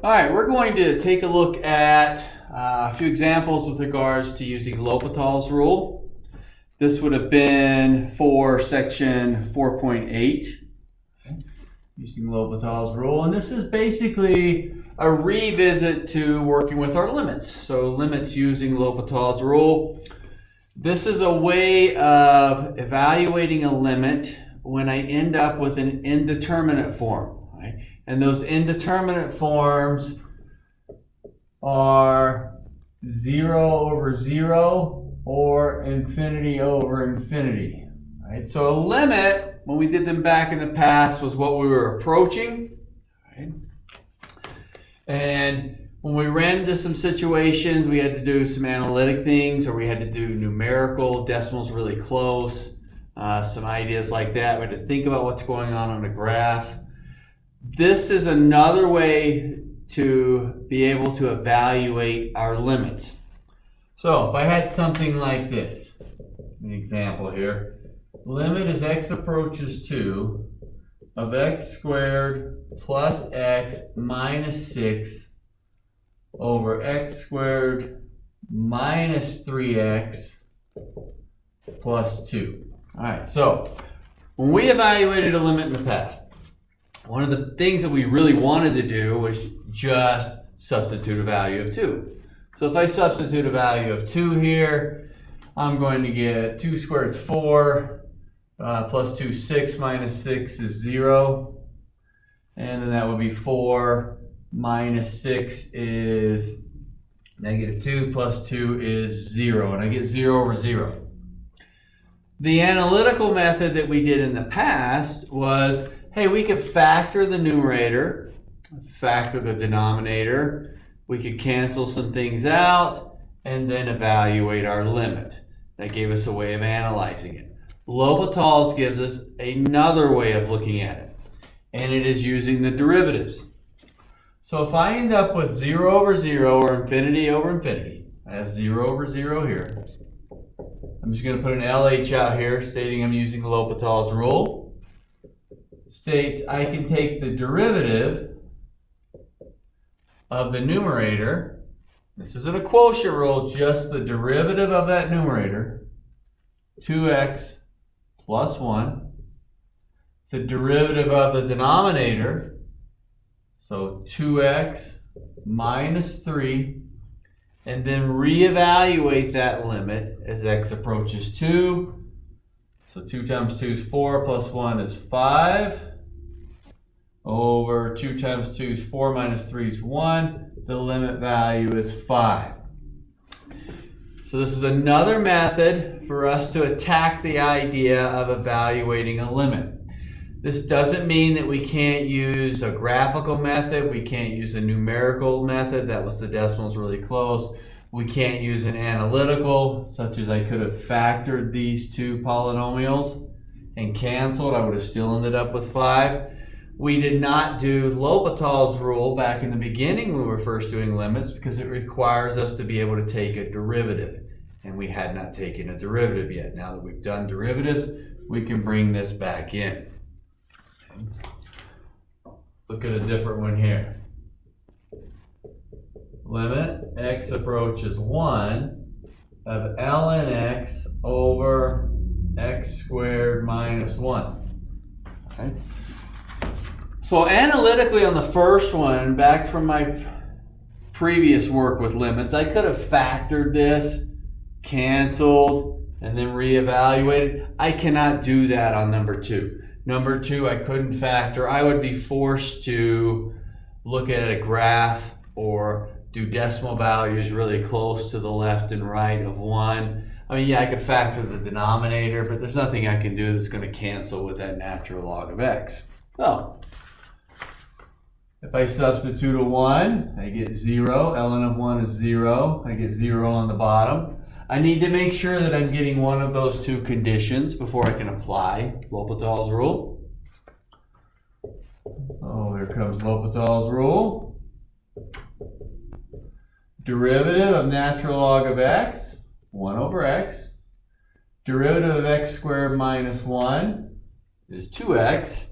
All right, we're going to take a look at a few examples with regards to using L'Hopital's rule. This would have been for section 4.8, using L'Hopital's rule. And this is basically a revisit to working with our limits. So limits using L'Hopital's rule. This is a way of evaluating a limit when I end up with an indeterminate form. Right? And those indeterminate forms are 0 over 0 or infinity over infinity. Right? So a limit, when we did them back in the past, was what we were approaching. Right? And when we ran into some situations, we had to do some analytic things, or we had to do numerical, decimals really close, some ideas like that. We had to think about what's going on a graph. This is another way to be able to evaluate our limits. So if I had something like this, an example here, limit as x approaches 2 of x squared plus x minus 6 over x squared minus 3x plus 2. All right, so when we evaluated a limit in the past, one of the things that we really wanted to do was just substitute a value of 2. So if I substitute a value of 2 here, I'm going to get 2 squared is 4, plus 2, 6, minus 6 is 0. And then that would be 4 minus 6 is negative 2, plus 2 is 0. And I get 0 over 0. The analytical method that we did in the past was, hey, we could factor the numerator, factor the denominator, we could cancel some things out, and then evaluate our limit. That gave us a way of analyzing it. L'Hopital's gives us another way of looking at it, and it is using the derivatives. So if I end up with 0 over 0 or infinity over infinity, I have 0 over 0 here. I'm just going to put an LH out here stating I'm using L'Hopital's rule. States I can take the derivative of the numerator. This isn't a quotient rule, just the derivative of that numerator. 2x plus 1. The derivative of the denominator. So 2x minus 3. And then reevaluate that limit as x approaches 2. So 2 times 2 is 4, plus 1 is 5, over 2 times 2 is 4, minus 3 is 1. The limit value is 5. So this is another method for us to attack the idea of evaluating a limit. This doesn't mean that we can't use a graphical method, we can't use a numerical method, that was the decimals really close. We can't use an analytical, such as I could have factored these two polynomials and canceled. I would have still ended up with 5. We did not do L'Hopital's rule back in the beginning when we were first doing limits because it requires us to be able to take a derivative. And we had not taken a derivative yet. Now that we've done derivatives, we can bring this back in. Look at a different one here. Limit x approaches 1 of ln x over x squared minus 1. Okay. So analytically on the first one, back from my previous work with limits, I could have factored this, canceled, and then reevaluated. I cannot do that on number 2. Number 2, I couldn't factor. I would be forced to look at a graph or do decimal values really close to the left and right of 1. I mean, yeah, I could factor the denominator, but there's nothing I can do that's going to cancel with that natural log of x. So, if I substitute a 1, I get 0. ln of 1 is 0. I get 0 on the bottom. I need to make sure that I'm getting one of those two conditions before I can apply L'Hopital's rule. Oh, here comes L'Hopital's rule. Derivative of natural log of x, 1 over x. Derivative of x squared minus 1 is 2x.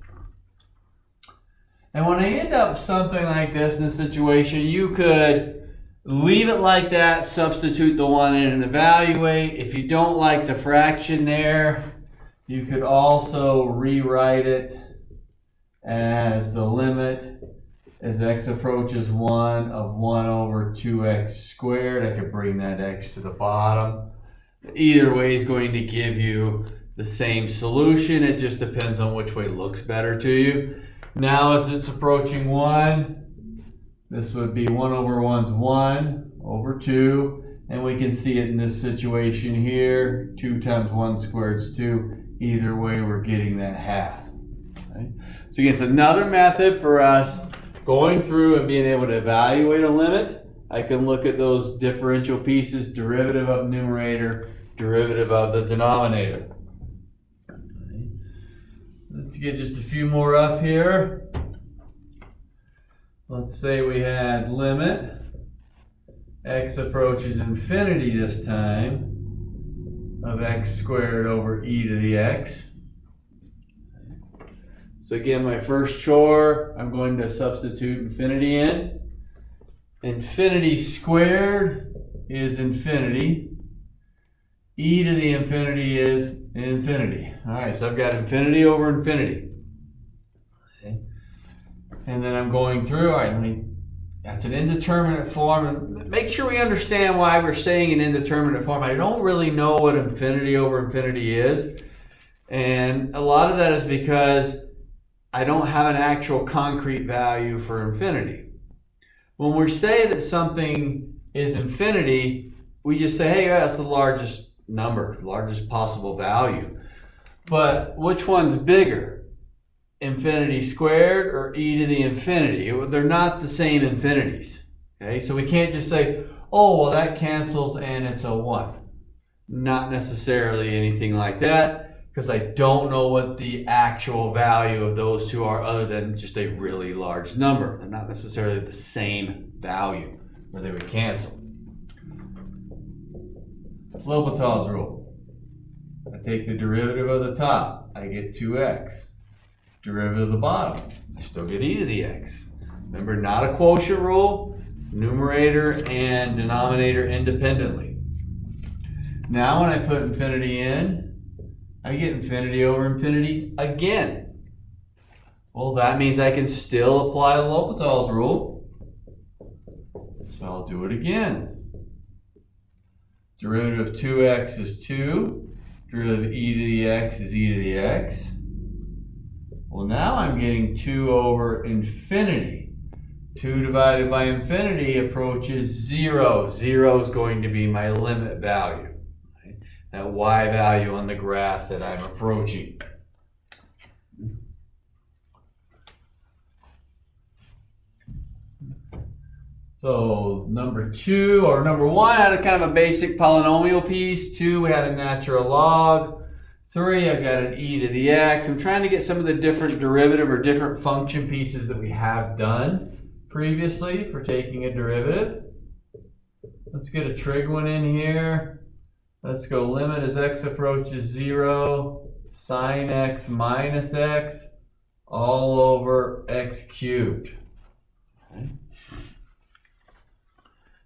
And when I end up something like this in this situation, you could leave it like that, substitute the 1 in and evaluate. If you don't like the fraction there, you could also rewrite it as the limit as x approaches 1 of 1 over 2x squared. I could bring that x to the bottom. Either way is going to give you the same solution. It just depends on which way looks better to you. Now as it's approaching 1, this would be 1 over 1's 1 over 2. And we can see it in this situation here. 2 times 1 squared is 2. Either way, we're getting that half. Right? So again, it's another method for us going through and being able to evaluate a limit. I can look at those differential pieces, derivative of numerator, derivative of the denominator. Let's get just a few more up here. Let's say we had limit x approaches infinity this time of x squared over e to the x. So again, my first chore, I'm going to substitute infinity in. Infinity squared is infinity. E to the infinity is infinity. All right, so I've got infinity over infinity. Okay. And then I'm going through, all right, that's an indeterminate form. And make sure we understand why we're saying an indeterminate form. I don't really know what infinity over infinity is. And a lot of that is because I don't have an actual concrete value for infinity. When we say that something is infinity, we just say, hey, that's the largest number, largest possible value. But which one's bigger? Infinity squared or e to the infinity? They're not the same infinities. Okay, so we can't just say, oh, well, that cancels and it's a 1. Not necessarily anything like that, because I don't know what the actual value of those two are other than just a really large number. They're not necessarily the same value where they would cancel. L'Hopital's rule. I take the derivative of the top, I get 2x. Derivative of the bottom, I still get e to the x. Remember, not a quotient rule, numerator and denominator independently. Now when I put infinity in, I get infinity over infinity again. Well, that means I can still apply L'Hopital's rule. So I'll do it again. Derivative of 2x is 2. Derivative of e to the x is e to the x. Well, now I'm getting 2 over infinity. 2 divided by infinity approaches 0. 0 is going to be my limit value. Right? That y value on the graph that I'm approaching. So number 2, or number 1 had a kind of a basic polynomial piece. 2, we had a natural log. 3, I've got an e to the x. I'm trying to get some of the different derivative or different function pieces that we have done previously for taking a derivative. Let's get a trig one in here. Let's go limit as x approaches 0, sine x minus x, all over x cubed. Okay.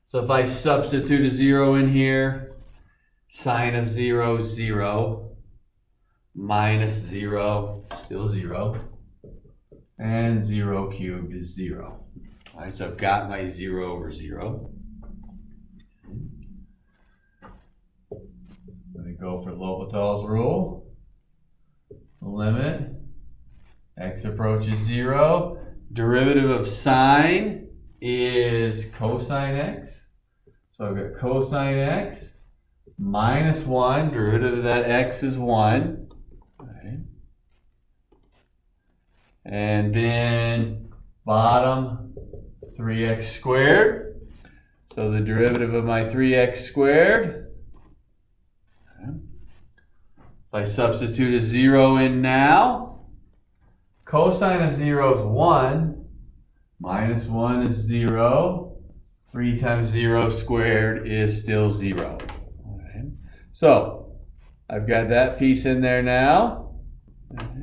So if I substitute a 0 in here, sine of 0 is 0. Minus 0, still 0, and 0 cubed is 0. All right, so I've got my 0 over 0. Let me go for L'Hopital's rule. Limit x approaches 0. Derivative of sine is cosine x. So I've got cosine x minus 1. Derivative of that x is 1. And then bottom 3x squared. So the derivative of my 3x squared. Okay. If I substitute a 0 in now, cosine of 0 is 1. Minus 1 is 0. 3 times 0 squared is still 0. Okay. So I've got that piece in there now. Okay.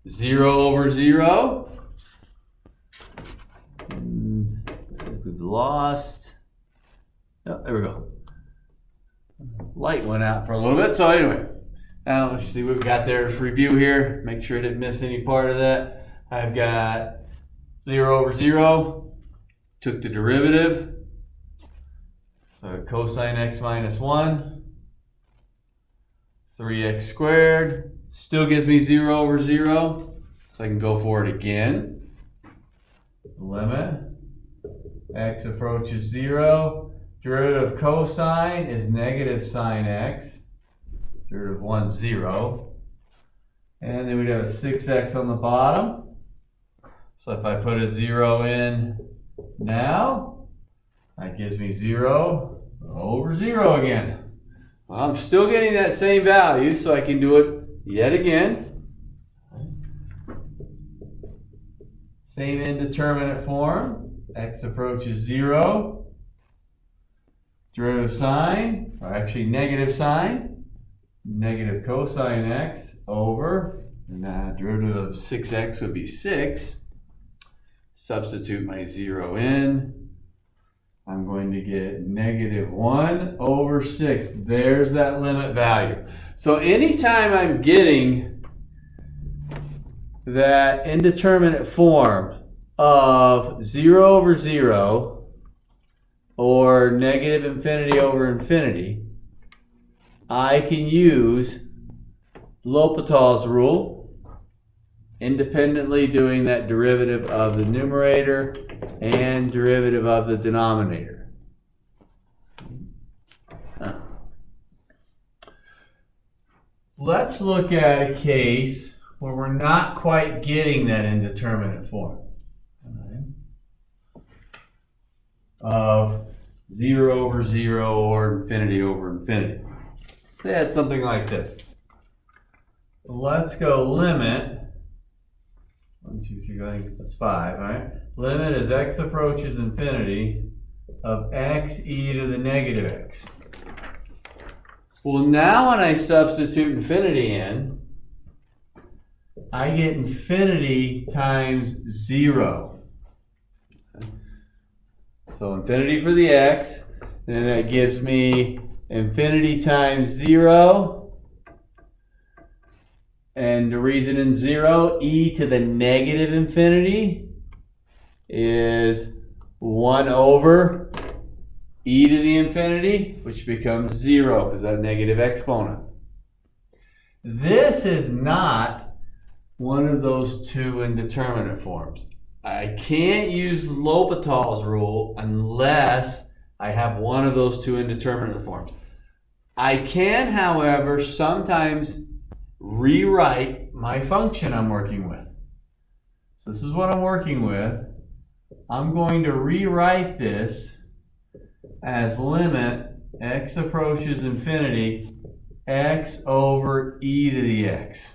0 over 0, lost. Oh, there we go. Light went out for a little bit. So anyway, now let's see what we got there. Let's review here. Make sure I didn't miss any part of that. I've got 0 over 0. Took the derivative. So cosine x minus 1. 3x squared. Still gives me 0 over 0. So I can go for it again. Limit. X approaches 0. Derivative of cosine is negative sine x. Derivative of 1, 0. And then we'd have a 6x on the bottom. So if I put a 0 in now, that gives me 0 over 0 again. Well, I'm still getting that same value, so I can do it yet again. Same indeterminate form. X approaches 0. Derivative of sine, or actually negative sine, negative cosine x over, and that derivative of 6x would be 6. Substitute my 0 in. I'm going to get negative 1 over 6. There's that limit value. So anytime I'm getting that indeterminate form of 0 over 0 or negative infinity over infinity, I can use L'Hopital's rule, independently doing that derivative of the numerator and derivative of the denominator. Let's look at a case where we're not quite getting that indeterminate form of 0 over 0 or infinity over infinity. Say it's something like this. Let's go limit 1, 2, 3, I think that's 5, all right? Limit as x approaches infinity of x e to the negative x. Well, now when I substitute infinity in, I get infinity times 0. So infinity for the x, and that gives me infinity times 0. And the reason in 0, e to the negative infinity is 1 over e to the infinity, which becomes 0 because that negative exponent. This is not one of those two indeterminate forms. I can't use L'Hopital's rule unless I have one of those two indeterminate forms. I can, however, sometimes rewrite my function I'm working with. So this is what I'm working with. I'm going to rewrite this as limit x approaches infinity x over e to the x.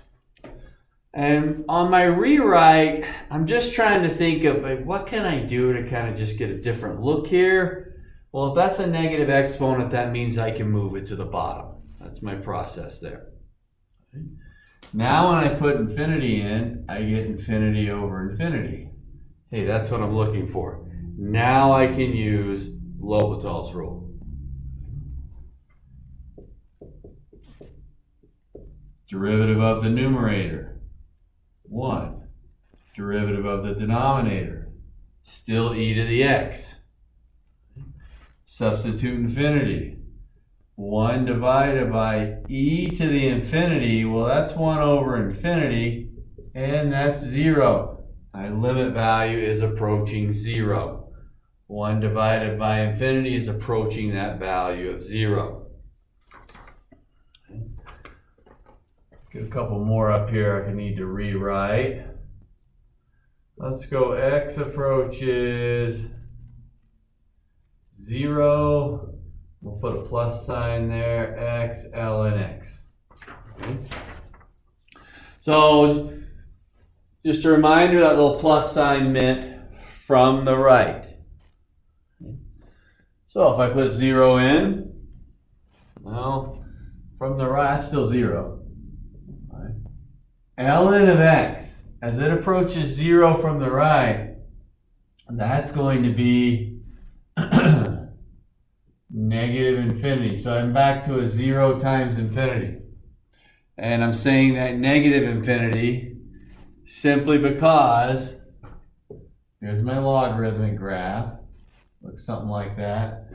And on my rewrite, I'm just trying to think of what can I do to kind of just get a different look here. Well, if that's a negative exponent, that means I can move it to the bottom. That's my process there. Now when I put infinity in, I get infinity over infinity. Hey, that's what I'm looking for. Now I can use L'Hopital's rule. Derivative of the numerator, 1. Derivative of the denominator, still e to the x. Substitute infinity. 1 divided by e to the infinity, well, that's 1 over infinity, and that's 0. My limit value is approaching 0. 1 divided by infinity is approaching that value of 0. Okay. Get a couple more up here I need to rewrite. Let's go x approaches 0. We'll put a plus sign there, x, ln x. Okay. So just a reminder, that little plus sign meant from the right. So if I put 0 in, well, from the right, that's still 0. Right. Ln of x, as it approaches 0 from the right, that's going to be negative infinity. So I'm back to a 0 times infinity. And I'm saying that negative infinity simply because here's my logarithmic graph. Looks something like that.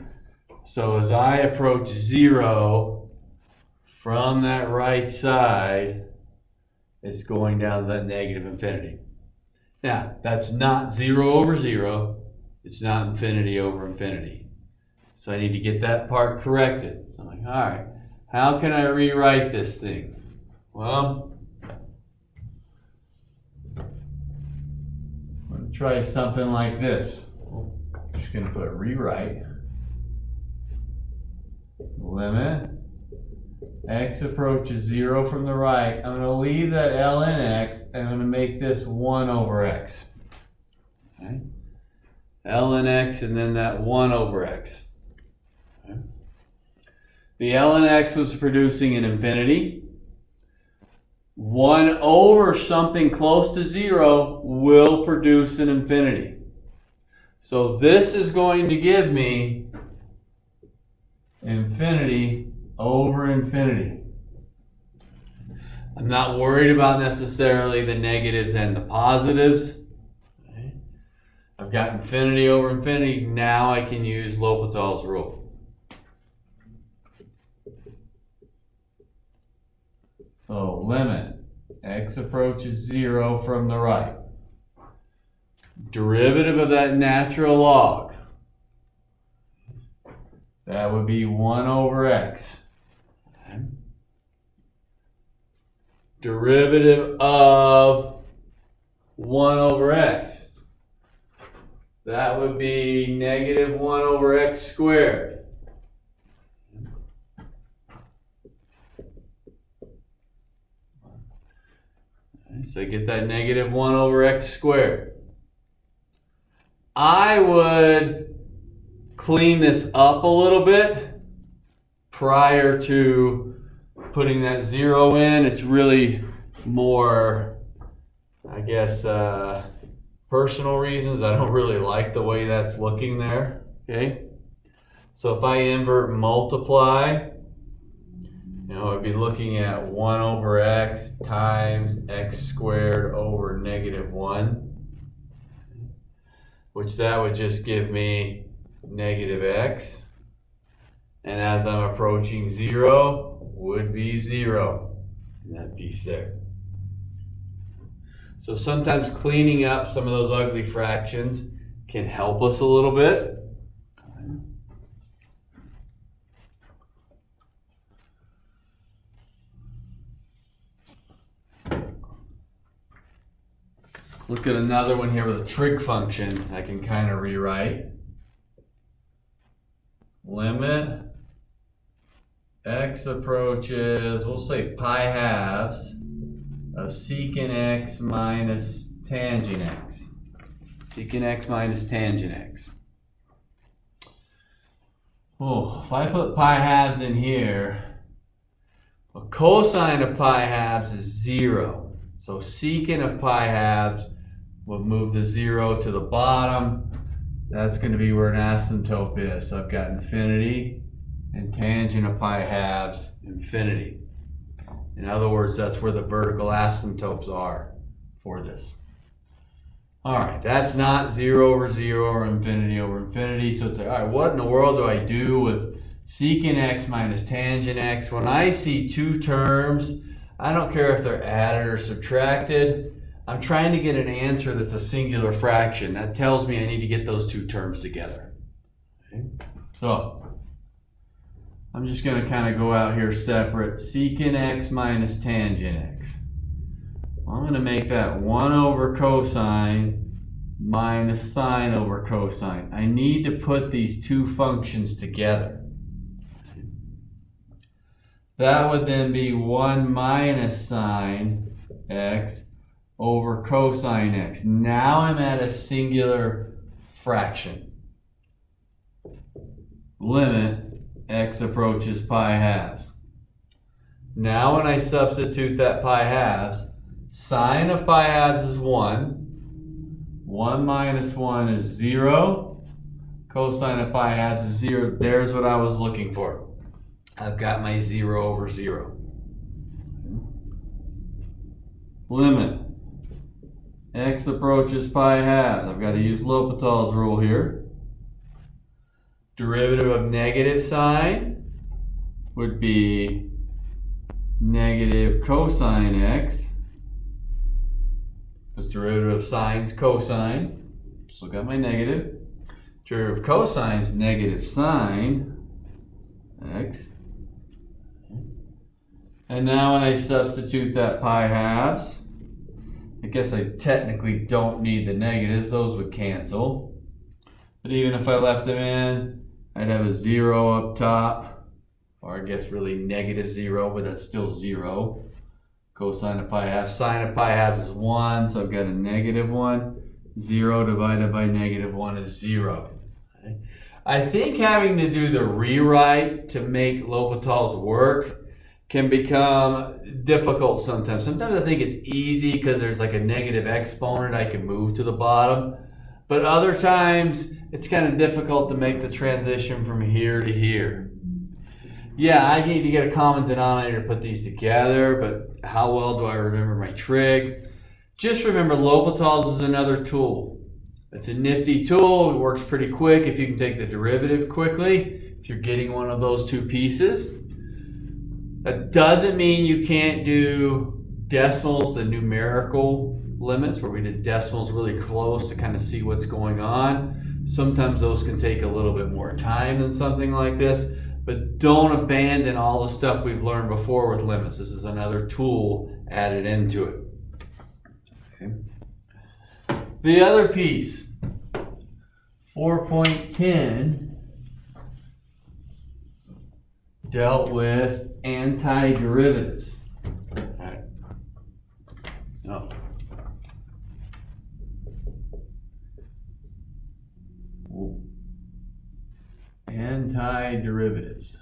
So as I approach 0 from that right side, it's going down to that negative infinity. Now, that's not 0 over 0. It's not infinity over infinity. So I need to get that part corrected. So I'm like, all right, how can I rewrite this thing? Well, I'm going to try something like this. I'm just going to put rewrite. Limit. X approaches 0 from the right. I'm going to leave that ln x and I'm going to make this 1 over x. Okay? Ln x and then that 1 over x. Okay? The ln x was producing an infinity. 1 over something close to 0 will produce an infinity. So this is going to give me infinity over infinity. I'm not worried about necessarily the negatives and the positives. Okay. I've got infinity over infinity. Now I can use L'Hopital's rule. So limit x approaches 0 from the right. Derivative of that natural log. That would be 1 over x. Okay. Derivative of 1 over x. That would be negative 1 over x squared. Okay, so I get that negative 1 over x squared. I would clean this up a little bit prior to putting that 0 in. It's really more, I guess, personal reasons. I don't really like the way that's looking there. Okay, so if I invert multiply, I'd be looking at 1 over x times x squared over negative 1, which that would just give me negative x, and as I'm approaching 0 would be 0 in that piece there. So sometimes cleaning up some of those ugly fractions can help us a little bit. Let's look at another one here with a trig function I can kind of rewrite. Limit x approaches, we'll say pi halves of secant x minus tangent x. Secant x minus tangent x. Oh, if I put pi halves in here, well, cosine of pi halves is 0. So secant of pi halves will move the 0 to the bottom. That's going to be where an asymptote is. So I've got infinity and tangent of pi halves, infinity. In other words, that's where the vertical asymptotes are for this. All right, that's not 0 over 0 or infinity over infinity. So it's like, all right, what in the world do I do with secant x minus tangent x? When I see two terms, I don't care if they're added or subtracted. I'm trying to get an answer that's a singular fraction. That tells me I need to get those two terms together. Okay. So I'm just going to kind of go out here separate. Secant x minus tangent x. I'm going to make that 1 over cosine minus sine over cosine. I need to put these two functions together. That would then be 1 minus sine x over cosine x. Now I'm at a singular fraction. Limit x approaches pi halves. Now when I substitute that pi halves, sine of pi halves is 1. 1 minus 1 is 0. Cosine of pi halves is 0. There's what I was looking for. I've got my 0 over 0. Limit. X approaches pi halves. I've got to use L'Hopital's rule here. Derivative of negative sine would be negative cosine x. Because derivative of sine's cosine. Just look at my negative. Derivative of cosine's negative sine x. And now when I substitute that pi halves, I guess I technically don't need the negatives. Those would cancel. But even if I left them in, I'd have a 0 up top. Or I guess really negative 0, but that's still 0. Cosine of pi halves. Sine of pi halves is 1, so I've got a negative 1. 0 divided by negative 1 is 0. Okay. I think having to do the rewrite to make L'Hopital's work can become difficult sometimes. Sometimes I think it's easy because there's like a negative exponent I can move to the bottom. But other times it's kind of difficult to make the transition from here to here. Yeah, I need to get a common denominator to put these together, but how well do I remember my trig? Just remember L'Hopital's is another tool. It's a nifty tool. It works pretty quick if you can take the derivative quickly, if you're getting one of those two pieces. That doesn't mean you can't do decimals, the numerical limits, where we did decimals really close to kind of see what's going on. Sometimes those can take a little bit more time than something like this, but don't abandon all the stuff we've learned before with limits. This is another tool added into it. Okay. The other piece, 4.10, dealt with antiderivatives. All right. No. Antiderivatives.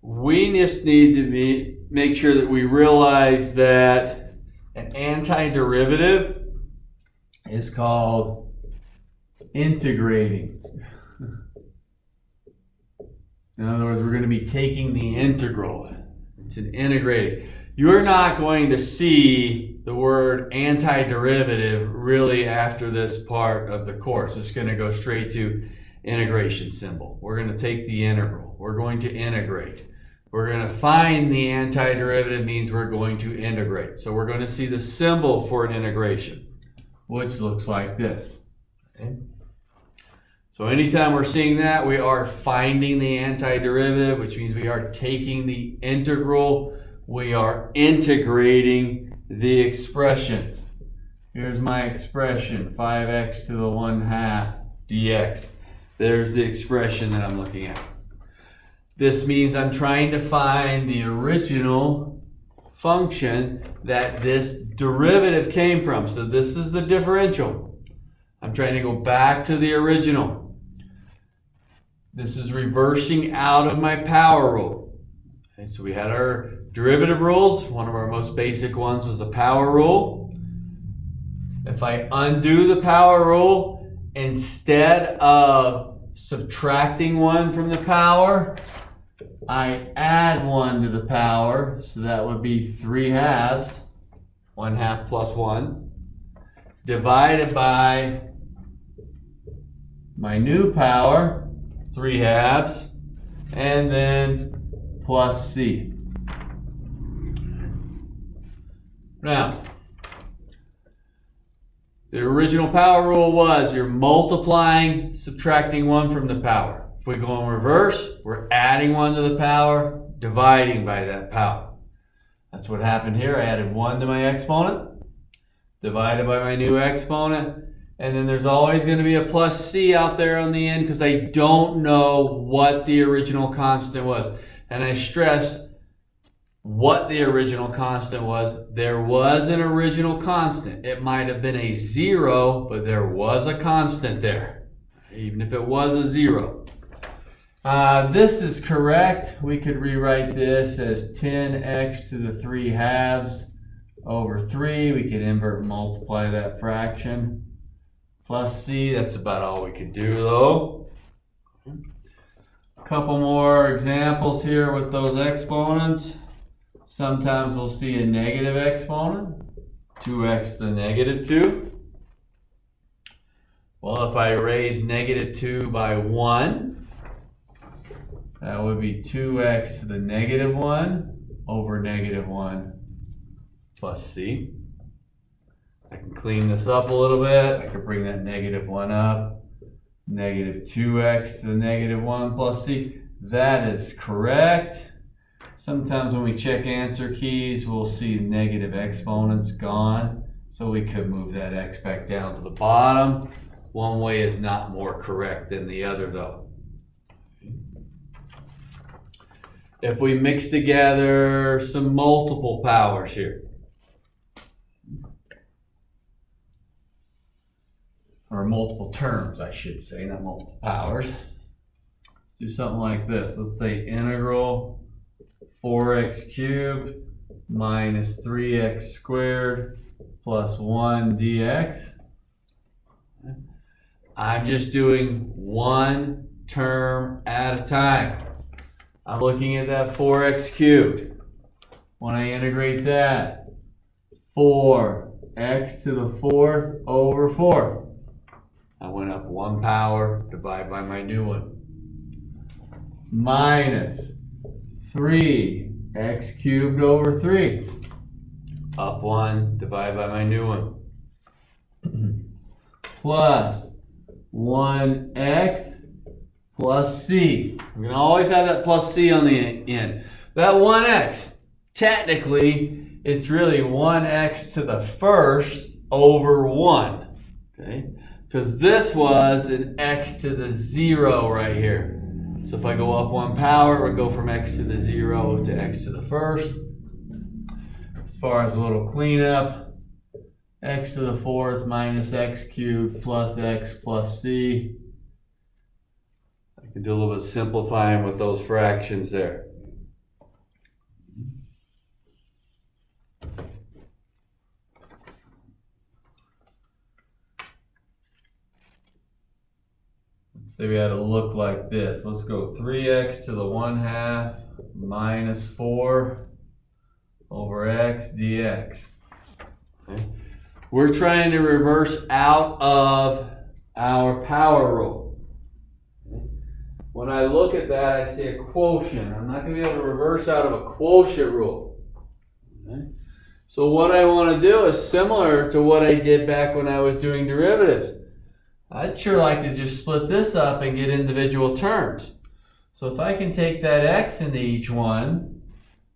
We just need to make sure that we realize that an antiderivative is called integrating. In other words, we're going to be taking the integral. It's an integrating. You're not going to see the word antiderivative really after this part of the course. It's going to go straight to integration symbol. We're going to take the integral. We're going to integrate. We're going to find the antiderivative means we're going to integrate. So we're going to see the symbol for an integration, which looks like this. Okay? So anytime we're seeing that, we are finding the antiderivative, which means we are taking the integral. We are integrating the expression. Here's my expression, 5x to the 1/2 dx. There's the expression that I'm looking at. This means I'm trying to find the original function that this derivative came from. So this is the differential. I'm trying to go back to the original. This is reversing out of my power rule. Okay, so we had our derivative rules. One of our most basic ones was the power rule. If I undo the power rule, instead of subtracting 1 from the power, I add 1 to the power. So that would be 3/2, 1/2 plus 1, divided by my new power, 3/2, and then plus c. Now, the original power rule was you're multiplying, subtracting 1 from the power. If we go in reverse, we're adding 1 to the power, dividing by that power. That's what happened here. I added 1 to my exponent, divided by my new exponent, and then there's always going to be a plus c out there on the end because I don't know what the original constant was. And I stress what the original constant was. There was an original constant. It might have been a 0, but there was a constant there, even if it was a 0. This is correct. We could rewrite this as 10x to the 3/2 over 3. We could invert and multiply that fraction. Plus c, that's about all we could do though. A couple more examples here with those exponents. Sometimes we'll see a negative exponent, 2x to the negative 2. Well, if I raise negative 2 by 1, that would be 2x to the negative 1 over negative 1 plus c. I can clean this up a little bit. I could bring that negative 1 up. Negative 2x to the negative 1 plus c. That is correct. Sometimes when we check answer keys, we'll see negative exponents gone. So we could move that x back down to the bottom. One way is not more correct than the other though. If we mix together some multiple powers here, or multiple terms, I should say, not multiple powers. Let's do something like this. Let's say integral 4x cubed minus 3x squared plus 1 dx. I'm just doing one term at a time. I'm looking at that 4x cubed. When I integrate that, 4x to the 4th over 4. I went up 1 power, divide by my new one. Minus 3x cubed over 3. Up 1, divide by my new one. Plus 1x plus c. We're going to always have that plus c on the end. That 1x, technically, it's really 1x to the 1st over 1. Okay? Because this was an x to the 0 right here. So if I go up 1 power, we go from x to the 0 to x to the 1st. As far as a little cleanup, x to the 4th minus x cubed plus x plus c. I can do a little bit of simplifying with those fractions there. Let's say we had to look like this. Let's go 3x to the 1/2 minus 4 over x dx. Okay. We're trying to reverse out of our power rule. When I look at that, I see a quotient. I'm not going to be able to reverse out of a quotient rule. Okay. So what I want to do is similar to what I did back when I was doing derivatives. I'd sure like to just split this up and get individual terms. So if I can take that x into each one,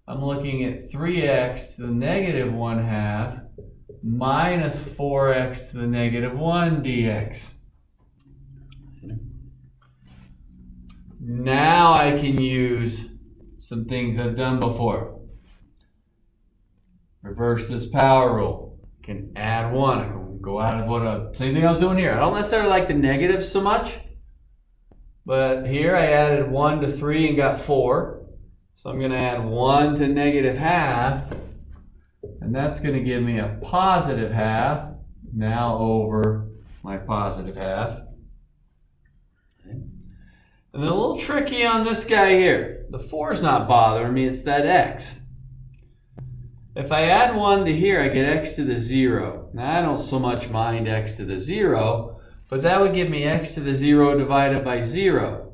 I'm looking at 3x to the negative 1/2 minus 4x to the negative 1 dx. Now I can use some things I've done before. Reverse this power rule. I can add 1. I can go out of same thing I was doing here. I don't necessarily like the negatives so much, but here I added 1 to 3 and got 4. So I'm going to add 1 to negative 1/2. And that's going to give me a positive 1/2 now over my positive 1/2. Okay. And then a little tricky on this guy here. The 4 is not bothering me, it's that x. If I add 1 to here, I get x to the 0. Now I don't so much mind x to the 0, but that would give me x to the 0 divided by 0.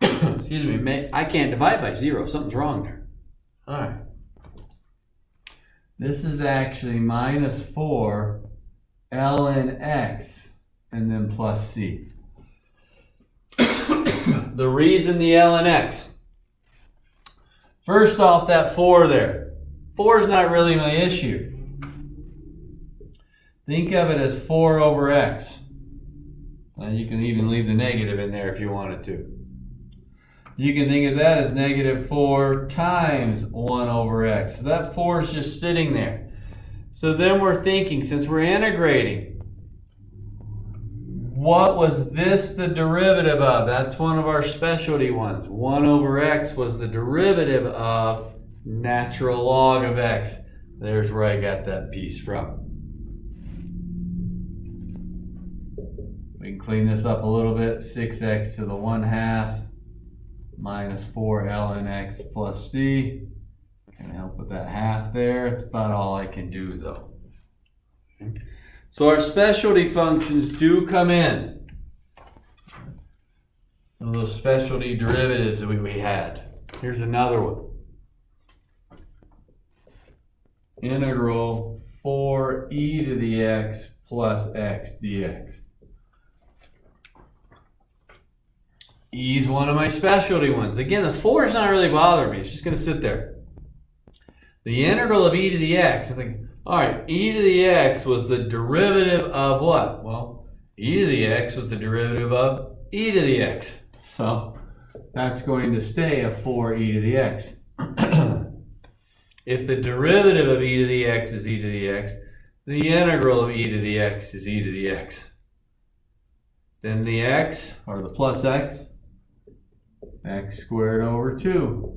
Excuse me, I can't divide by 0. Something's wrong there. All right. This is actually minus 4 ln x and then plus c. The reason the ln x. First off, that 4 there. 4 is not really my issue. Think of it as 4 over x. Now you can even leave the negative in there if you wanted to. You can think of that as negative 4 times 1 over x. So that 4 is just sitting there. So then we're thinking, since we're integrating, what was this the derivative of? That's one of our specialty ones. 1 over x was the derivative of natural log of x. There's where I got that piece from. We can clean this up a little bit. 6x to the 1/2 minus 4 ln x plus c. Can help with that half there. It's about all I can do though. Okay. So our specialty functions do come in. Some of those specialty derivatives that we had. Here's another one. Integral 4e to the x plus x dx. E is one of my specialty ones. Again, the 4 is not really bothering me. It's just going to sit there. The integral of e to the x, I think, all right, e to the x was the derivative of what? Well, e to the x was the derivative of e to the x. So that's going to stay a 4e to the x. If the derivative of e to the x is e to the x, the integral of e to the x is e to the x. Then the x, or the plus x squared over 2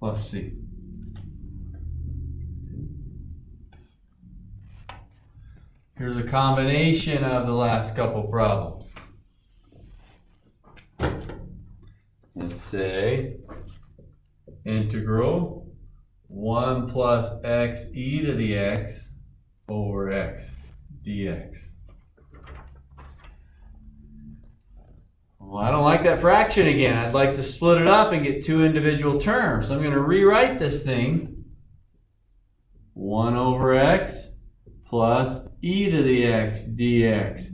plus c. Here's a combination of the last couple problems. Let's say integral 1 plus x e to the x over x dx. Well, I don't like that fraction again. I'd like to split it up and get two individual terms. So I'm going to rewrite this thing. 1 over x plus e to the x dx.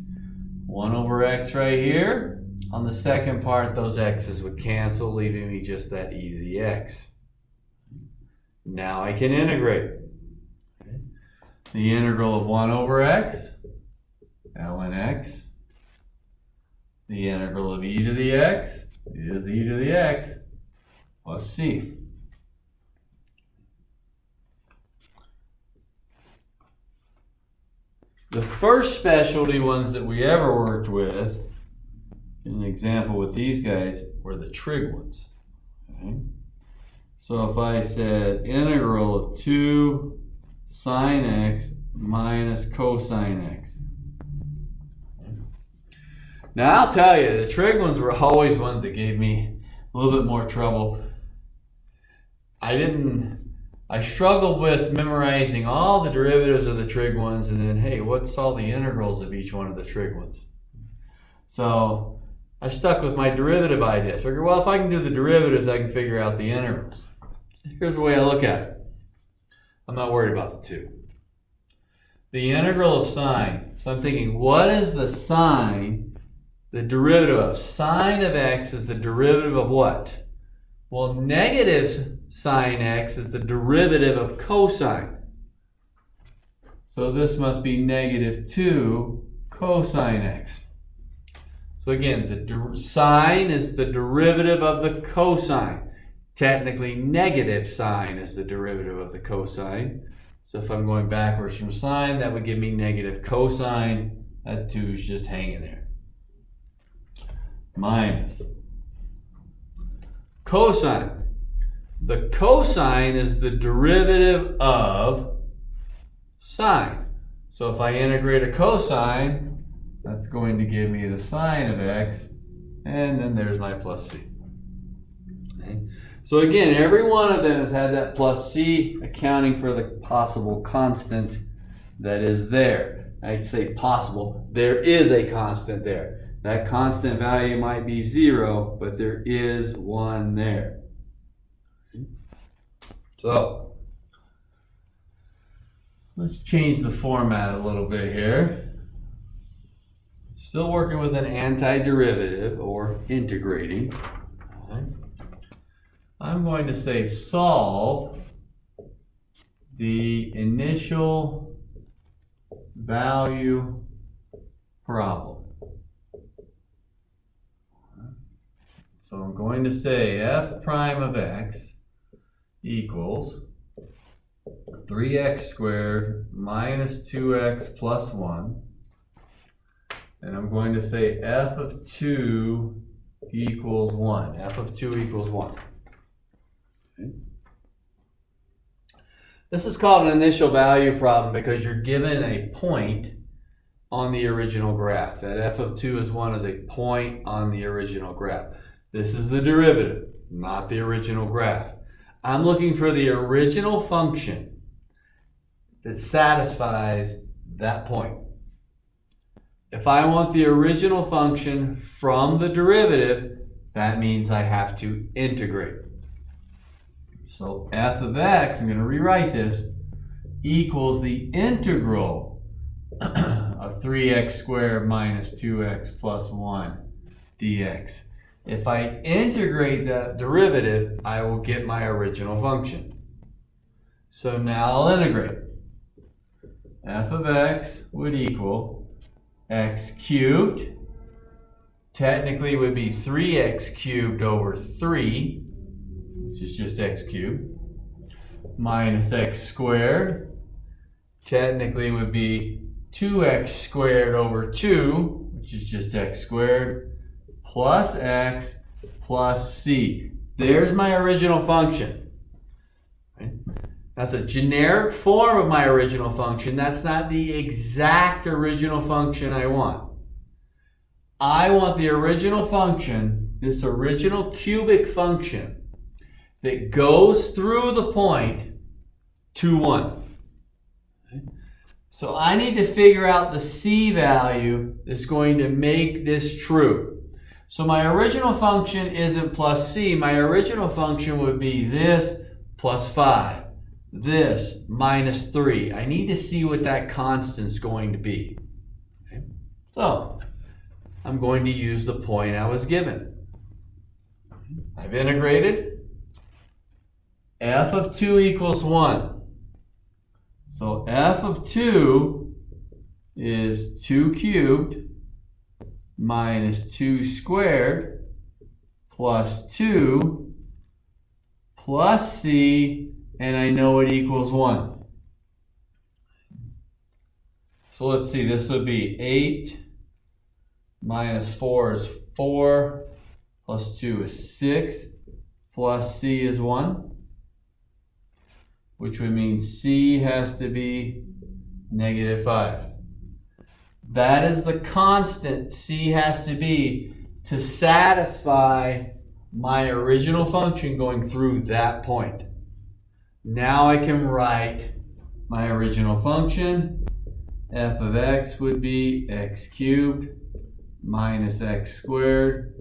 1 over x right here. On the second part, those x's would cancel, leaving me just that e to the x. Now I can integrate. Okay. The integral of 1 over x, ln x. The integral of e to the x is e to the x plus c. The first specialty ones that we ever worked with, an example with these guys, were the trig ones. Okay. So if I said integral of 2 sine x minus cosine x. Now I'll tell you, the trig ones were always ones that gave me a little bit more trouble. I struggled with memorizing all the derivatives of the trig ones and then, hey, what's all the integrals of each one of the trig ones? So I stuck with my derivative idea. I figured, well, if I can do the derivatives, I can figure out the integrals. Here's the way I look at it. I'm not worried about the 2. The integral of sine. So I'm thinking, what is the sine? The derivative of sine of x is the derivative of what? Well, negative sine x is the derivative of cosine. So this must be negative 2 cosine x. So again, the sine is the derivative of the cosine. Technically, negative sine is the derivative of the cosine. So if I'm going backwards from sine, that would give me negative cosine. That 2 is just hanging there. Minus cosine. The cosine is the derivative of sine. So if I integrate a cosine, that's going to give me the sine of x, and then there's my plus c. Okay. So again, every one of them has had that plus c, accounting for the possible constant that is there. I'd say possible. There is a constant there. That constant value might be 0, but there is one there. So let's change the format a little bit here. Still working with an antiderivative or integrating. Okay. I'm going to say solve the initial value problem. So I'm going to say f prime of x equals 3x squared minus 2x plus 1. And I'm going to say f of 2 equals 1. F of 2 equals 1. Okay. This is called an initial value problem because you're given a point on the original graph. That f of 2 is 1 is a point on the original graph. This is the derivative, not the original graph. I'm looking for the original function that satisfies that point. If I want the original function from the derivative, that means I have to integrate. So f of x, I'm going to rewrite this, equals the integral of 3x squared minus 2x plus 1 dx. If I integrate that derivative, I will get my original function. So now I'll integrate. F of x would equal x cubed. Technically it would be 3x cubed over 3, which is just x cubed, minus x squared. Technically it would be 2x squared over 2, which is just x squared, plus x plus c. There's my original function. Right? That's a generic form of my original function. That's not the exact original function I want. I want the original function, this original cubic function, that goes through the point 2, 1. So I need to figure out the c value that's going to make this true. So my original function isn't plus c. My original function would be this plus 5. This minus 3. I need to see what that constant's going to be. Okay? So I'm going to use the point I was given. I've integrated. F of 2 equals 1. So f of 2 is 2 cubed minus 2 squared plus 2 plus c, and I know it equals 1. So let's see, this would be 8 minus 4 is 4, plus 2 is 6, plus c is 1, which would mean c has to be negative 5. That is the constant c has to be to satisfy my original function going through that point. Now I can write my original function. F of x would be x cubed minus x squared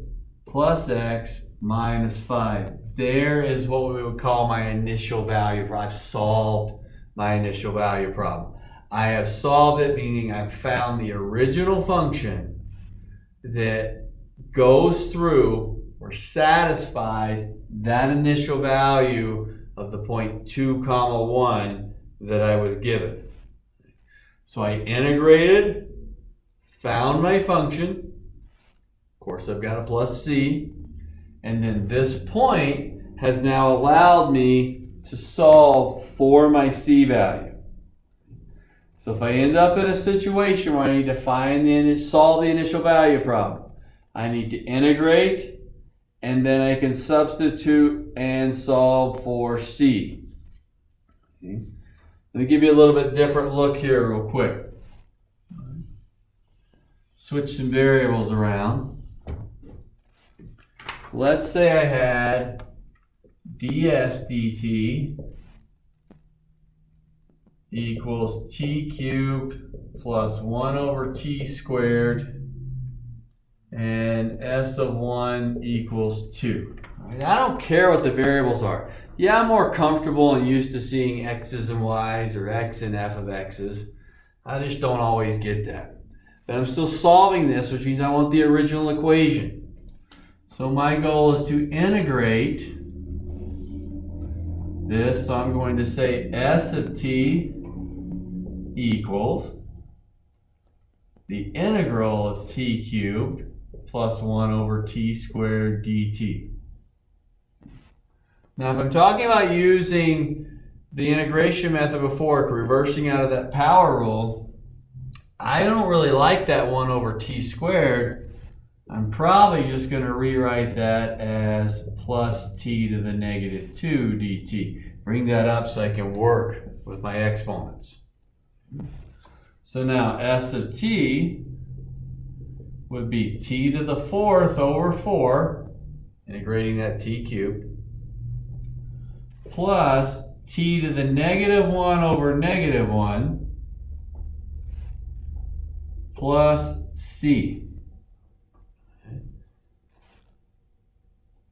plus x minus 5. There is what we would call my initial value. I've solved my initial value problem. I have solved it, meaning I've found the original function that goes through or satisfies that initial value of the point 2, 1 that I was given. So I integrated, found my function. Of course, I've got a plus c. And then this point has now allowed me to solve for my c value. So if I end up in a situation where I need to solve the initial value problem, I need to integrate, and then I can substitute and solve for c. Okay. Let me give you a little bit different look here real quick. Switch some variables around. Let's say I had ds dt equals t cubed plus 1 over t squared and s of 1 equals 2. I don't care what the variables are. Yeah, I'm more comfortable and used to seeing x's and y's or x and f of x's. I just don't always get that. But I'm still solving this, which means I want the original equation. So my goal is to integrate this. So I'm going to say s of t equals the integral of t cubed plus 1 over t squared dt. Now, if I'm talking about using the integration method before, reversing out of that power rule, I don't really like that 1 over t squared. I'm probably just going to rewrite that as plus t to the negative 2 dt. Bring that up so I can work with my exponents. So now s of t would be t to the fourth over 4, integrating that t cubed, plus t to the negative 1 over negative 1, plus c.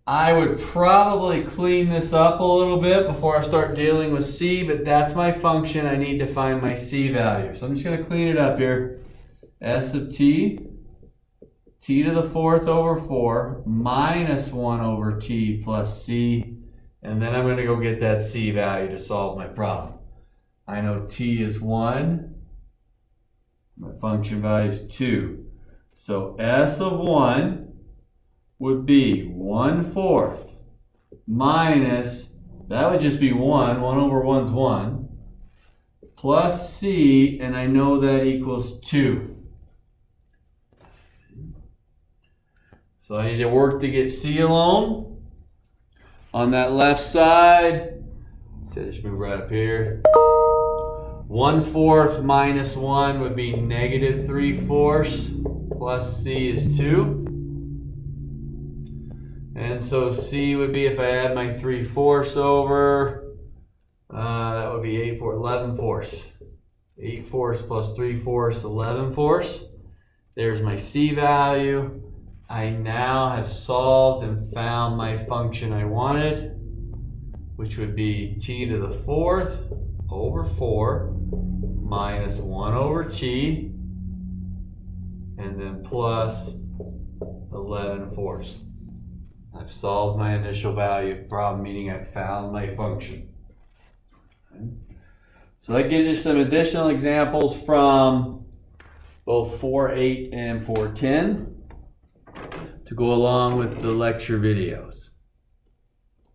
I would probably clean this up a little bit before I start dealing with c, but that's my function. I need to find my c value. So I'm just going to clean it up here. S of t, t to the fourth over 4, minus 1 over t plus c, and then I'm going to go get that c value to solve my problem. I know t is 1, my function value is 2. So s of 1 would be 1/4 minus, that would just be 1 over 1 is 1, plus c, and I know that equals 2. So I need to work to get c alone. On that left side, so just move right up here. 1/4 minus 1 would be negative 3/4, plus c is 2. And so c would be, if I add my 3/4 over, that would be 11/4. 8/4 plus 3/4, 11/4. There's my c value. I now have solved and found my function I wanted, which would be t to the fourth over 4 minus 1 over t, and then plus 11/4. I've solved my initial value problem, meaning I've found my function. So that gives you some additional examples from both 4.8 and 4.10 to go along with the lecture videos.